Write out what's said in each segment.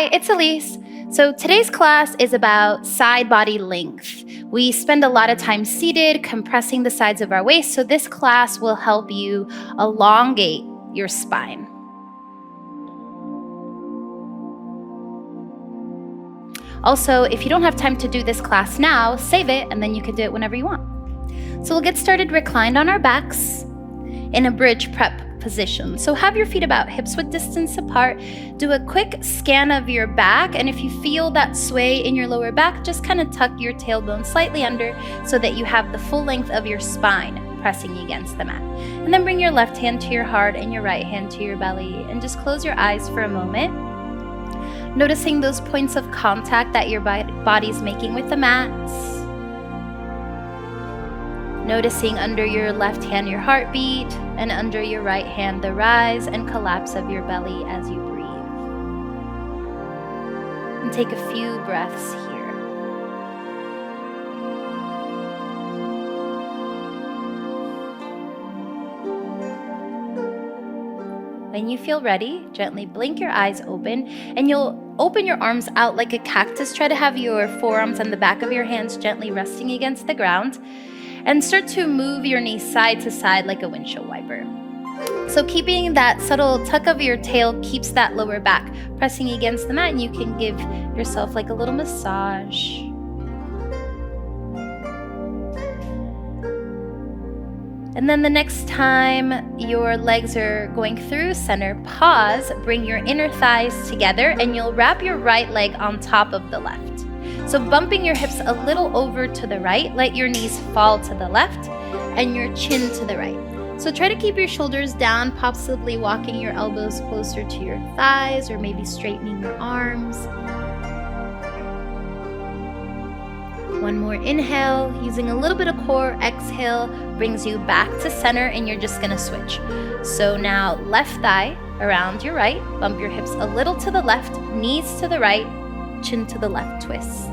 Hi, it's Eliz. So today's class is about side body length. We spend a lot of time seated, compressing the sides of our waist, so this class will help you elongate your spine. Also, if you don't have time to do this class now, save it and then you can do it whenever you want. So we'll get started reclined on our backs in a bridge prep position. So have your feet about hips width distance apart. Do a quick scan of your back, and if you feel that sway in your lower back, just kind of tuck your tailbone slightly under so that you have the full length of your spine pressing against the mat. And then bring your left hand to your heart and your right hand to your belly, and just close your eyes for a moment, noticing those points of contact that your body's making with the mats. Noticing under your left hand your heartbeat, and under your right hand the rise and collapse of your belly as you breathe. And take a few breaths here. When you feel ready, gently blink your eyes open, and you'll open your arms out like a cactus. Try to have your forearms and the back of your hands gently resting against the ground. And start to move your knees side to side like a windshield wiper. So keeping that subtle tuck of your tail keeps that lower back pressing against the mat, and you can give yourself like a little massage. And then the next time your legs are going through center, pause, bring your inner thighs together, and you'll wrap your right leg on top of the left. So bumping your hips a little over to the right, let your knees fall to the left and your chin to the right. So try to keep your shoulders down, possibly walking your elbows closer to your thighs or maybe straightening your arms. One more inhale, using a little bit of core. Exhale brings you back to center, and you're just gonna switch. So now left thigh around your right, bump your hips a little to the left, knees to the right, chin to the left twist.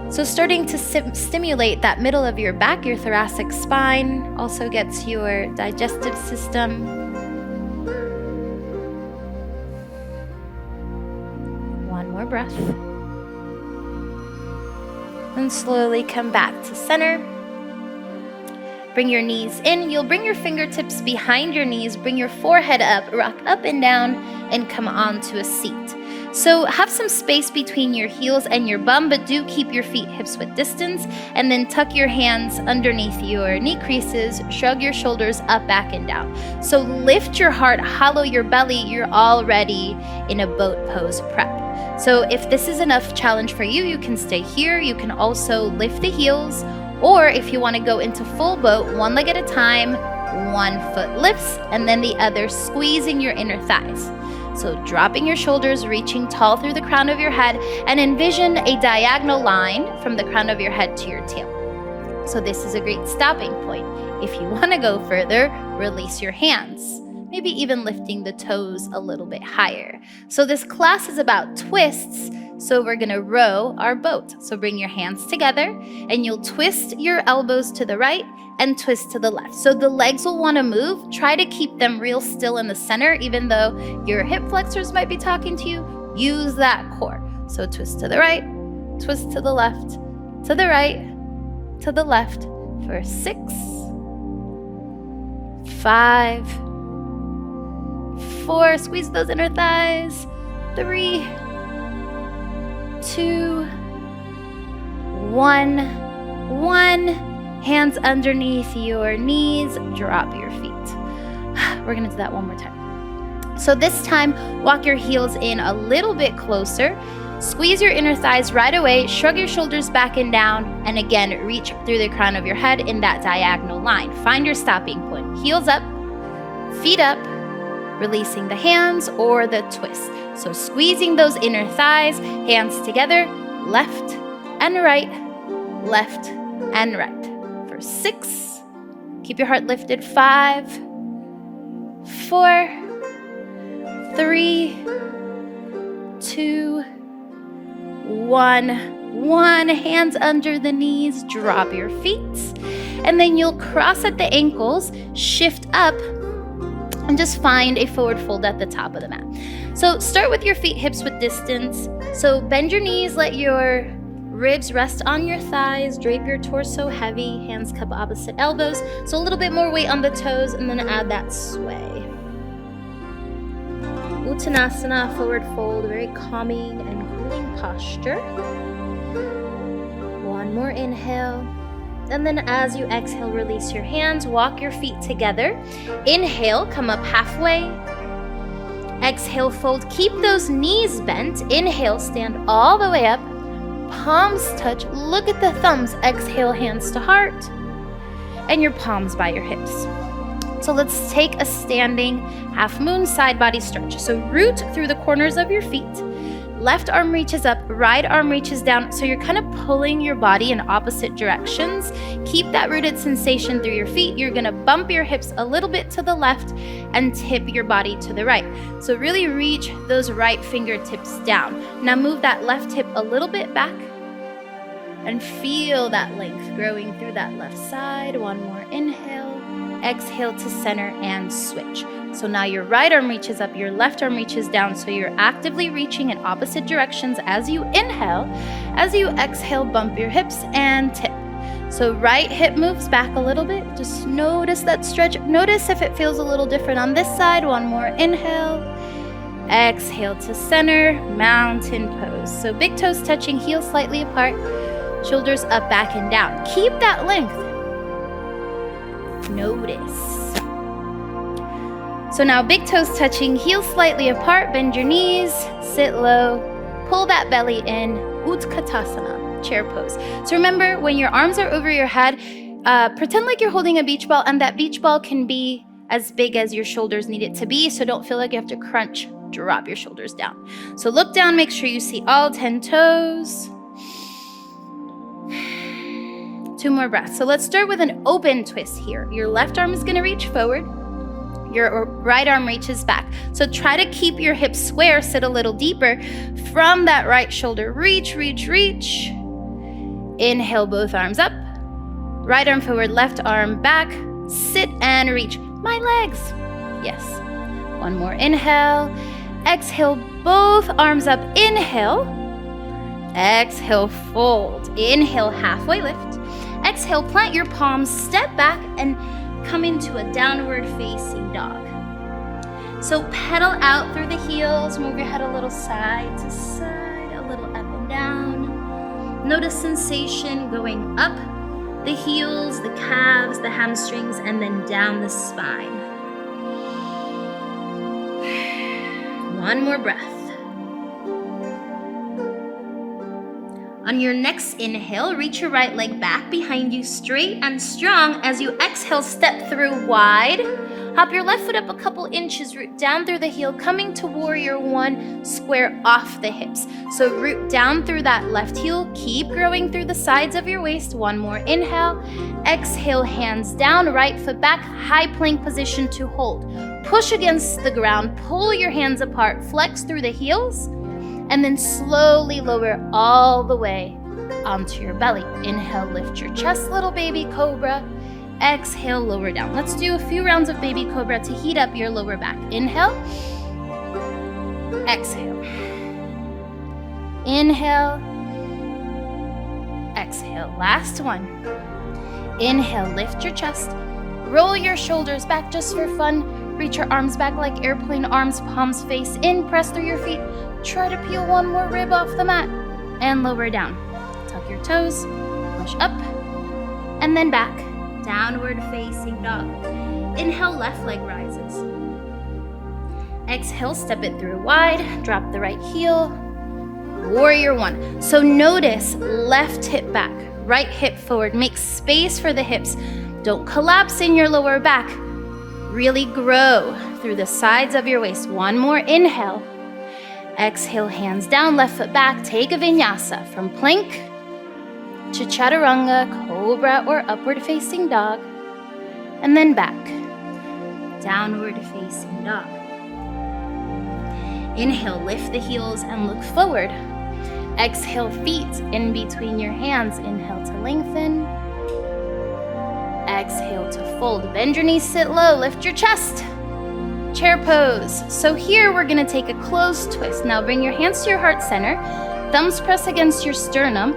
So starting to stimulate that middle of your back, your thoracic spine, also gets your digestive system. One more breath. And slowly come back to center. Bring your knees in. You'll bring your fingertips behind your knees, bring your forehead up, rock up and down, and come onto a seat. So have some space between your heels and your bum, but do keep your feet hips width distance, and then tuck your hands underneath your knee creases, shrug your shoulders up, back, and down. So lift your heart, hollow your belly. You're already in a boat pose prep. So if this is enough challenge for you, you can stay here. You can also lift the heels, or if you want to go into full boat, one leg at a time, one foot lifts, and then the other squeezing your inner thighs. So dropping your shoulders, reaching tall through the crown of your head, and envision a diagonal line from the crown of your head to your tail. So this is a great stopping point. If you want to go further, release your hands, maybe even lifting the toes a little bit higher. So this class is about twists, so we're gonna row our boat. So bring your hands together, and you'll twist your elbows to the right and twist to the left. So the legs will want to move. Try to keep them real still in the center, even though your hip flexors might be talking to you. Use that core. So twist to the right, twist to the left, to the right, to the left for 6, 5, 4, squeeze those inner thighs, 3, 2, 1. Hands underneath your knees, drop your feet. We're gonna do that one more time. So this time, walk your heels in a little bit closer. Squeeze your inner thighs right away, shrug your shoulders back and down, and again, reach through the crown of your head in that diagonal line. Find your stopping point. Heels up, feet up, releasing the hands or the twist. So squeezing those inner thighs, hands together, left and right, left and right. 6, keep your heart lifted, 5, 4, 3, 2, 1. Hands under the knees, drop your feet, and then you'll cross at the ankles, shift up, and just find a forward fold at the top of the mat. So start with your feet hips width distance. So bend your knees, let your ribs rest on your thighs, drape your torso heavy, hands cup opposite elbows. So a little bit more weight on the toes, and then add that sway. Uttanasana, forward fold, very calming and cooling posture. One more inhale. And then as you exhale, release your hands, walk your feet together. Inhale, come up halfway. Exhale, fold, keep those knees bent. Inhale, stand all the way up. Palms touch, look at the thumbs. Exhale, hands to heart. And your palms by your hips. So let's take a standing half moon side body stretch. So root through the corners of your feet. Left arm reaches up, right arm reaches down. So you're kind of pulling your body in opposite directions. Keep that rooted sensation through your feet. You're gonna bump your hips a little bit to the left and tip your body to the right. So really reach those right fingertips down. Now move that left hip a little bit back and feel that length growing through that left side. One more inhale. Exhale to center and switch. So now your right arm reaches up, your left arm reaches down. So you're actively reaching in opposite directions as you inhale. As you exhale, bump your hips and tip. So right hip moves back a little bit. Just notice that stretch. Notice if it feels a little different on this side. One more inhale. Exhale to center, mountain pose. So big toes touching, heels slightly apart, shoulders up, back, and down. Keep that length. Notice. So now big toes touching, heels slightly apart, bend your knees, sit low, pull that belly in, Utkatasana, chair pose. So remember, when your arms are over your head, pretend like you're holding a beach ball, and that beach ball can be as big as your shoulders need it to be, so don't feel like you have to crunch, drop your shoulders down. So look down, make sure you see all 10 toes. 2 more breaths. So let's start with an open twist here. Your left arm is gonna reach forward. Your right arm reaches back. So try to keep your hips square, sit a little deeper. From that right shoulder, reach, reach, reach. Inhale, both arms up. Right arm forward, left arm back. Sit and reach. My legs. Yes. One more inhale. Exhale, both arms up. Inhale. Exhale, fold. Inhale, halfway lift. Exhale, plant your palms, step back, and come into a downward facing dog. So pedal out through the heels, move your head a little side to side, a little up and down. Notice sensation going up the heels, the calves, the hamstrings, and then down the spine. One more breath. On your next inhale, reach your right leg back behind you, straight and strong. As you exhale, step through wide. Hop your left foot up a couple inches, root down through the heel, coming to warrior one, square off the hips. So root down through that left heel, keep growing through the sides of your waist. One more inhale. Exhale, hands down, right foot back, high plank position to hold. Push against the ground, pull your hands apart, flex through the heels, and then slowly lower all the way onto your belly. Inhale, lift your chest, little baby cobra. Exhale, lower down. Let's do a few rounds of baby cobra to heat up your lower back. Inhale. Exhale. Inhale. Exhale. Last one. Inhale, lift your chest. Roll your shoulders back just for fun. Reach your arms back like airplane arms, palms face in, press through your feet. Try to peel one more rib off the mat and lower down. Tuck your toes, push up, and then back. Downward facing dog. Inhale, left leg rises. Exhale, step it through wide, drop the right heel. Warrior one. So notice left hip back, right hip forward. Make space for the hips. Don't collapse in your lower back. Really grow through the sides of your waist. One more inhale. Exhale, hands down, left foot back. Take a vinyasa from plank to chaturanga, cobra, or upward facing dog. And then back. Downward facing dog. Inhale, lift the heels and look forward. Exhale, feet in between your hands. Inhale to lengthen. Exhale to fold. Bend your knees, sit low, lift your chest. Chair pose. So here we're gonna take a closed twist. Now bring your hands to your heart center, thumbs press against your sternum,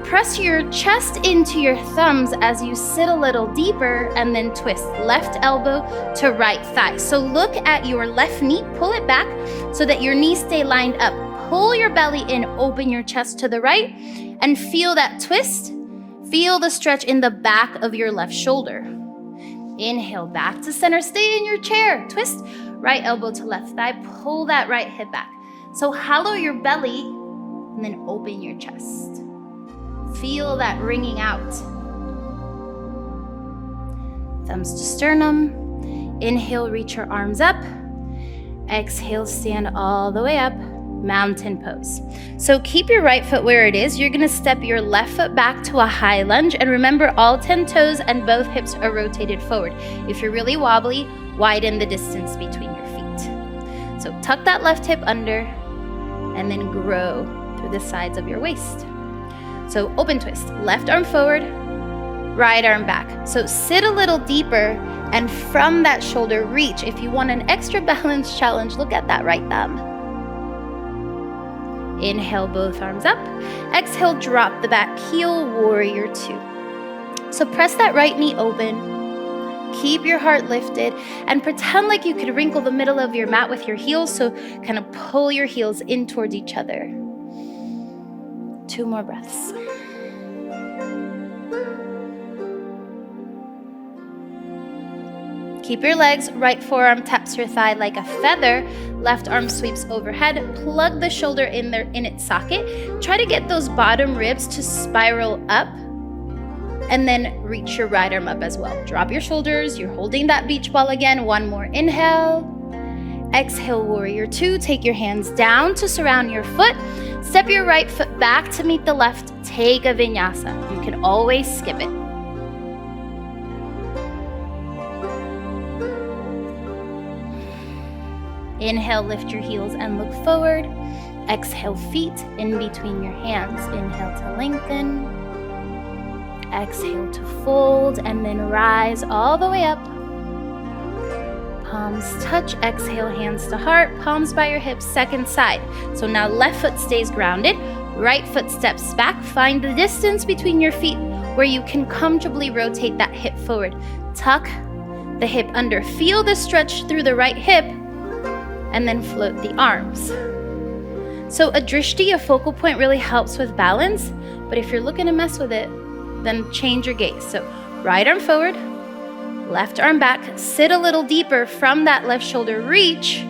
press your chest into your thumbs as you sit a little deeper, and then twist left elbow to right thigh. So look at your left knee, pull it back so that your knees stay lined up. Pull your belly in, open your chest to the right, and feel that twist. Feel the stretch in the back of your left shoulder. Inhale, back to center, stay in your chair. Twist, right elbow to left thigh, pull that right hip back. So hollow your belly and then open your chest. Feel that ringing out. Thumbs to sternum. Inhale, reach your arms up. Exhale, stand all the way up. Mountain pose. So keep your right foot where it is. You're gonna step your left foot back to a high lunge, and remember all 10 toes and both hips are rotated forward. If you're really wobbly, widen the distance between your feet. So tuck that left hip under and then grow through the sides of your waist. So open twist, left arm forward, right arm back. So sit a little deeper, and from that shoulder reach. If you want an extra balance challenge, look at that right thumb. Inhale, both arms up. Exhale, drop the back heel, warrior two. So press that right knee open. Keep your heart lifted and pretend like you could wrinkle the middle of your mat with your heels. So kind of pull your heels in towards each other. 2 more breaths. Keep your legs, right forearm taps your thigh like a feather, left arm sweeps overhead, plug the shoulder in its socket. Try to get those bottom ribs to spiral up, and then reach your right arm up as well. Drop your shoulders, you're holding that beach ball again. 1 more inhale. Exhale, warrior two. Take your hands down to surround your foot. Step your right foot back to meet the left. Take a vinyasa. You can always skip it. Inhale, lift your heels and look forward. Exhale, feet in between your hands. Inhale to lengthen. Exhale to fold, and then rise all the way up. Palms touch. Exhale, hands to heart. Palms by your hips, second side. So now left foot stays grounded. Right foot steps back. Find the distance between your feet where you can comfortably rotate that hip forward. Tuck the hip under. Feel the stretch through the right hip, and then float the arms. So a drishti, a focal point, really helps with balance, but if you're looking to mess with it, then change your gaze. So right arm forward, left arm back, sit a little deeper from that left shoulder reach,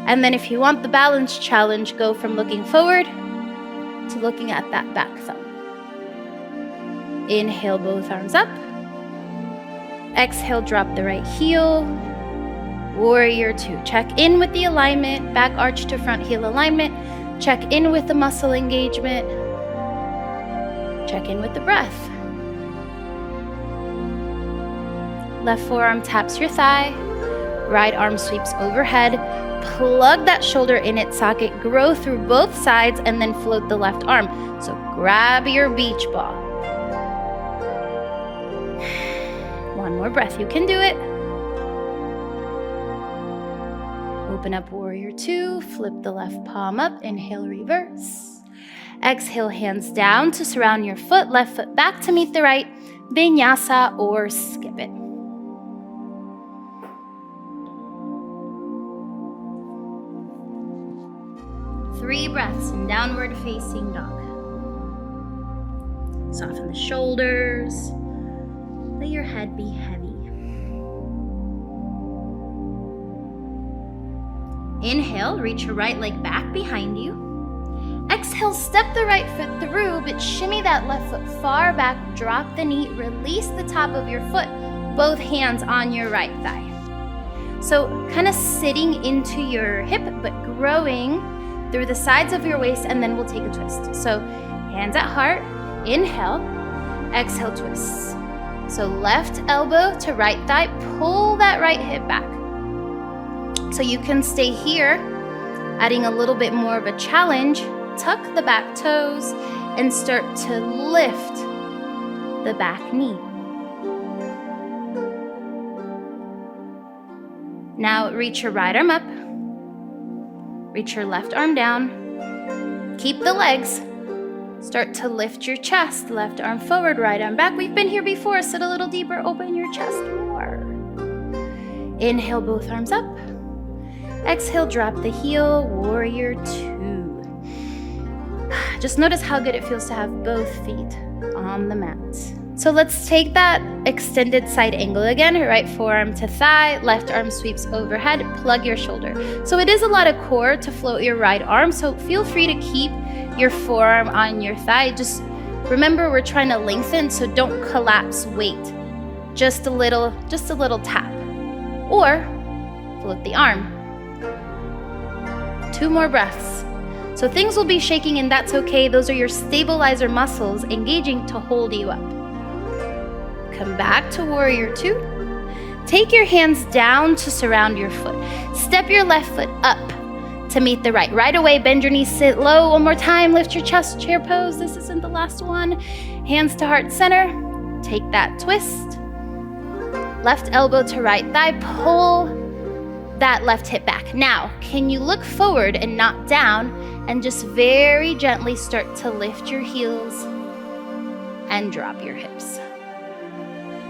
and then if you want the balance challenge, go from looking forward to looking at that back thumb. Inhale, both arms up. Exhale, drop the right heel. Warrior two. Check in with the alignment, back arch to front heel alignment. Check in with the muscle engagement. Check in with the breath. Left forearm taps your thigh. Right arm sweeps overhead. Plug that shoulder in its socket. Grow through both sides and then float the left arm. So grab your beach ball. 1 more breath. You can do it. Open up warrior two, flip the left palm up, inhale, reverse. Exhale, hands down to surround your foot, left foot back to meet the right, vinyasa or skip it. Three breaths in downward facing dog. Soften the shoulders, let your head be heavy. Inhale, reach your right leg back behind you. Exhale, step the right foot through, but shimmy that left foot far back. Drop the knee, release the top of your foot, both hands on your right thigh. So kind of sitting into your hip, but growing through the sides of your waist, and then we'll take a twist. So hands at heart, inhale, exhale, twist. So left elbow to right thigh, pull that right hip back. So you can stay here, adding a little bit more of a challenge. Tuck the back toes and start to lift the back knee. Now reach your right arm up. Reach your left arm down. Keep the legs. Start to lift your chest. Left arm forward, right arm back. We've been here before. Sit a little deeper. Open your chest more. Inhale, both arms up. Exhale, drop the heel. Warrior 2. Just notice how good it feels to have both feet on the mat. So let's take that extended side angle again. Right forearm to thigh, left arm sweeps overhead, plug your shoulder. So it is a lot of core to float your right arm, so feel free to keep your forearm on your thigh. Just remember we're trying to lengthen, so don't collapse weight. Just a little tap. Or float the arm. 2 more breaths. So things will be shaking and that's okay. Those are your stabilizer muscles engaging to hold you up. Come back to warrior 2. Take your hands down to surround your foot. Step your left foot up to meet the right. Right away, bend your knees, sit low. One more time, lift your chest, chair pose. This isn't the last one. Hands to heart center. Take that twist. Left elbow to right thigh. Pull that left hip back. Now, can you look forward and not down and just very gently start to lift your heels and drop your hips.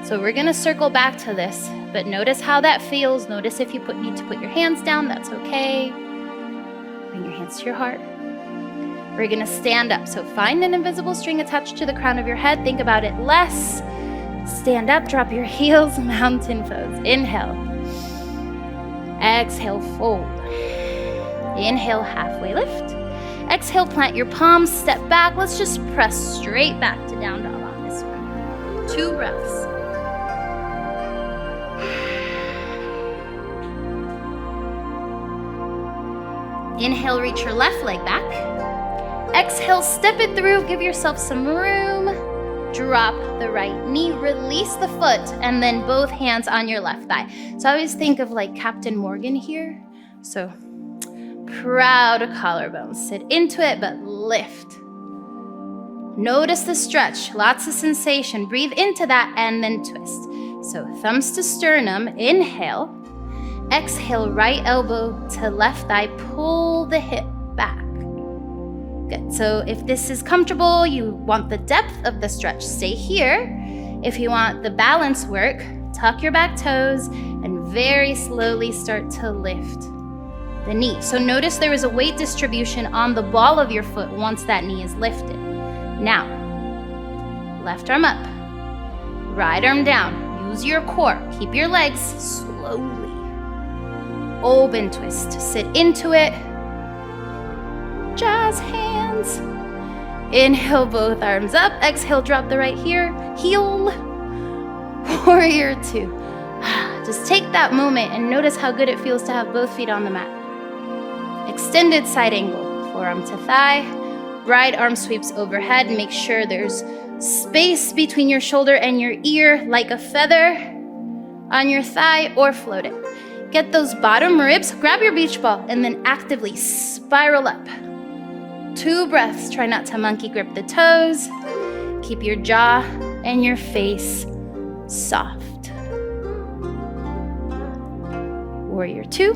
So we're gonna circle back to this, but notice how that feels. Notice if you need to put your hands down, that's okay. Bring your hands to your heart. We're gonna stand up. So find an invisible string attached to the crown of your head. Think about it less. Stand up, drop your heels, mountain pose. Inhale. Exhale, fold. Inhale, halfway lift. Exhale, plant your palms, step back. Let's just press straight back to down dog on this one. 2 breaths. Inhale, reach your left leg back. Exhale, step it through, give yourself some room. Drop the right knee, release the foot, and then both hands on your left thigh. So I always think of like Captain Morgan here. So proud collarbones, sit into it, but lift. Notice the stretch, lots of sensation. Breathe into that and then twist. So thumbs to sternum, inhale. Exhale, right elbow to left thigh, pull the hip back. Good, so if this is comfortable, you want the depth of the stretch, stay here. If you want the balance work, tuck your back toes and very slowly start to lift the knee. So notice there is a weight distribution on the ball of your foot once that knee is lifted. Now, left arm up, right arm down. Use your core, keep your legs slowly. Open twist, sit into it. Jazz hands. Inhale, both arms up. Exhale, drop the right heel. Warrior 2. Just take that moment and notice how good it feels to have both feet on the mat. Extended side angle, forearm to thigh. Right arm sweeps overhead. Make sure there's space between your shoulder and your ear, like a feather on your thigh, or float it. Get those bottom ribs, grab your beach ball, and then actively spiral up. 2 breaths. Try not to monkey grip the toes. Keep your jaw and your face soft. Warrior 2.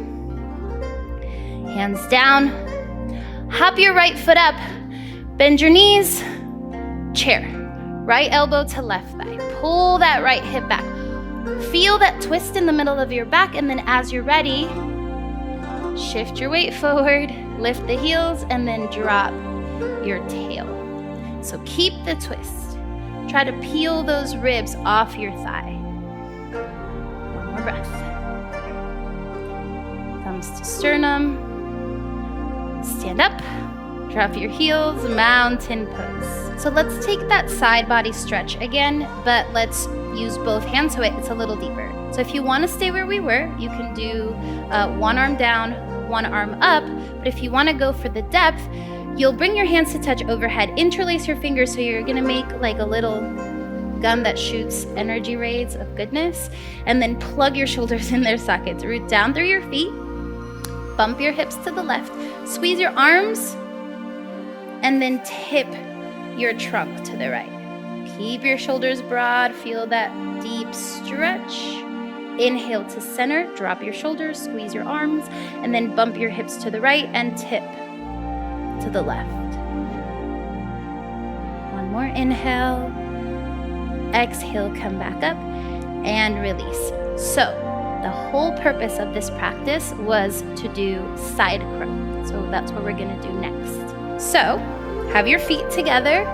Hands down. Hop your right foot up. Bend your knees. Chair. Right elbow to left thigh. Pull that right hip back. Feel that twist in the middle of your back, and then as you're ready, shift your weight forward, lift the heels, and then drop your tail. So keep the twist. Try to peel those ribs off your thigh. 1 more breath. Thumbs to sternum. Stand up, drop your heels, mountain pose. So let's take that side body stretch again, but let's use both hands so it's a little deeper. So if you want to stay where we were, you can do 1 arm down, 1 arm up. But if you want to go for the depth, you'll bring your hands to touch overhead. Interlace your fingers so you're going to make like a little gun that shoots energy rays of goodness. And then plug your shoulders in their sockets. Root down through your feet. Bump your hips to the left. Squeeze your arms. And then tip your trunk to the right. Keep your shoulders broad. Feel that deep stretch. Inhale to center, drop your shoulders, squeeze your arms, and then bump your hips to the right and tip to the left. One more inhale. Exhale, come back up and release. So the whole purpose of this practice was to do side crow. So that's what we're gonna do next. So have your feet together,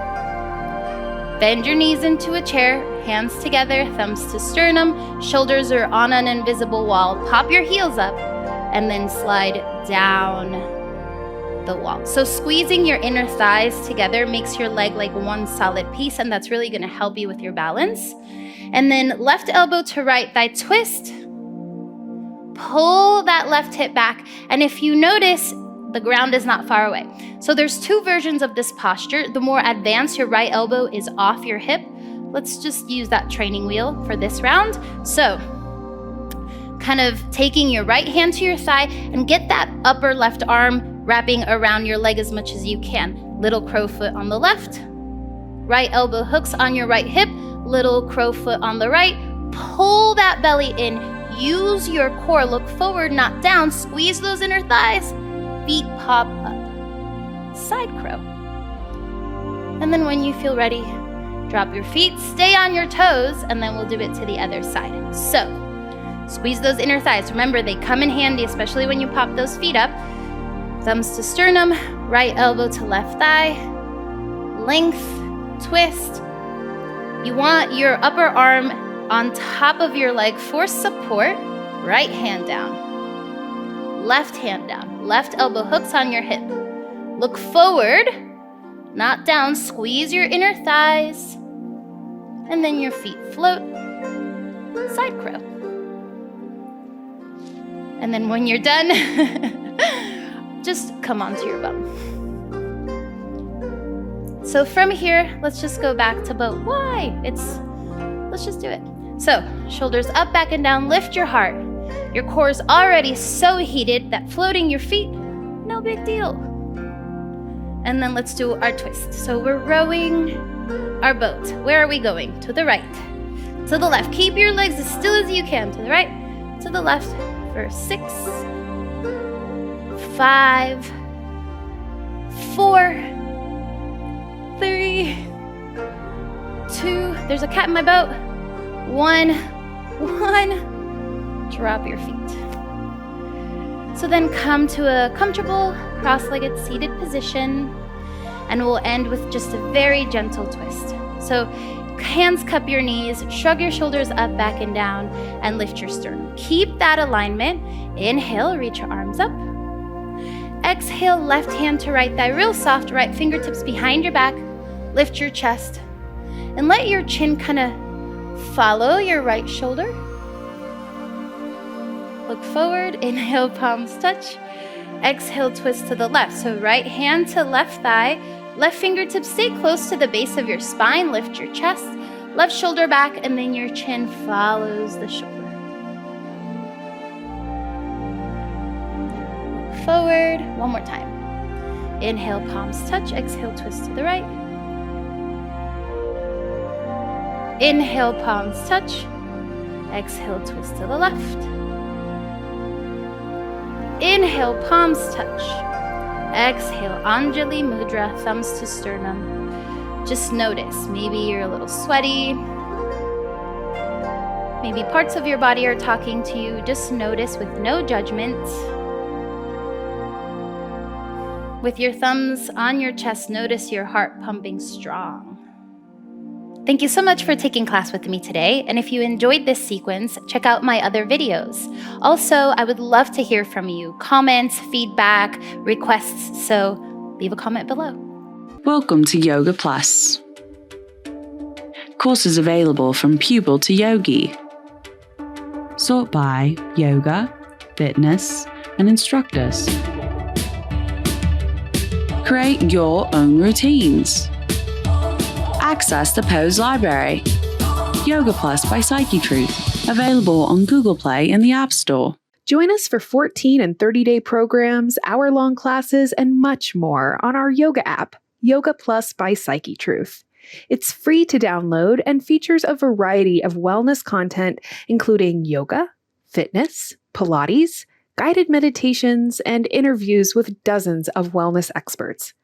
bend your knees into a chair, hands together, thumbs to sternum, shoulders are on an invisible wall. Pop your heels up and then slide down the wall. So squeezing your inner thighs together makes your leg like one solid piece, and that's really gonna help you with your balance. And then left elbow to right thigh twist. Pull that left hip back. And if you notice, the ground is not far away. So there's two versions of this posture. The more advanced, your right elbow is off your hip. Let's just use that training wheel for this round. So kind of taking your right hand to your thigh and get that upper left arm wrapping around your leg as much as you can. Little crow foot on the left, right elbow hooks on your right hip, little crow foot on the right. Pull that belly in, use your core, look forward, not down, squeeze those inner thighs, feet pop up, side crow. And then when you feel ready, drop your feet, stay on your toes, and then we'll do it to the other side. So squeeze those inner thighs. Remember, they come in handy, especially when you pop those feet up. Thumbs to sternum, right elbow to left thigh, length, twist. You want your upper arm on top of your leg for support. Right hand down, left hand down, left elbow hooks on your hip. Look forward, not down, squeeze your inner thighs, and then your feet float, side crow. And then when you're done, just come onto your bum. So from here, let's just go back to boat. Why? Let's just do it. So shoulders up, back, and down. Lift your heart. Your core is already so heated that floating your feet, no big deal. And then let's do our twist. So we're rowing our boat. Where are we going? To the right, to the left. Keep your legs as still as you can. To the right, to the left for 6, 5, 4, 3, 2, there's a cat in my boat. 1. Drop your feet. So then come to a comfortable cross-legged seated position, and we'll end with just a very gentle twist. So hands cup your knees, shrug your shoulders up, back, and down, and lift your sternum. Keep that alignment. Inhale, reach your arms up. Exhale, left hand to right thigh, real soft, right fingertips behind your back. Lift your chest, and let your chin kind of follow your right shoulder. Look forward, inhale, palms touch. Exhale, twist to the left. So right hand to left thigh, left fingertips stay close to the base of your spine. Lift your chest, left shoulder back, and then your chin follows the shoulder. Look forward, one more time. Inhale, palms touch. Exhale, twist to the right. Inhale, palms touch. Exhale, twist to the left. Inhale, palms touch. Exhale, Anjali Mudra, thumbs to sternum. Just notice, maybe you're a little sweaty. Maybe parts of your body are talking to you. Just notice with no judgment. With your thumbs on your chest, notice your heart pumping strong. Thank you so much for taking class with me today, and if you enjoyed this sequence, check out my other videos. Also, I would love to hear from you. Comments, feedback, requests, so leave a comment below. Welcome to Yoga Plus. Courses available from pupil to yogi. Sort by yoga, fitness, and instructors. Create your own routines. Access the Pose Library. Yoga Plus by Psyche Truth. Available on Google Play and the App Store. Join us for 14 and 30-day programs, hour-long classes, and much more on our yoga app, Yoga Plus by Psyche Truth. It's free to download and features a variety of wellness content, including yoga, fitness, Pilates, guided meditations, and interviews with dozens of wellness experts.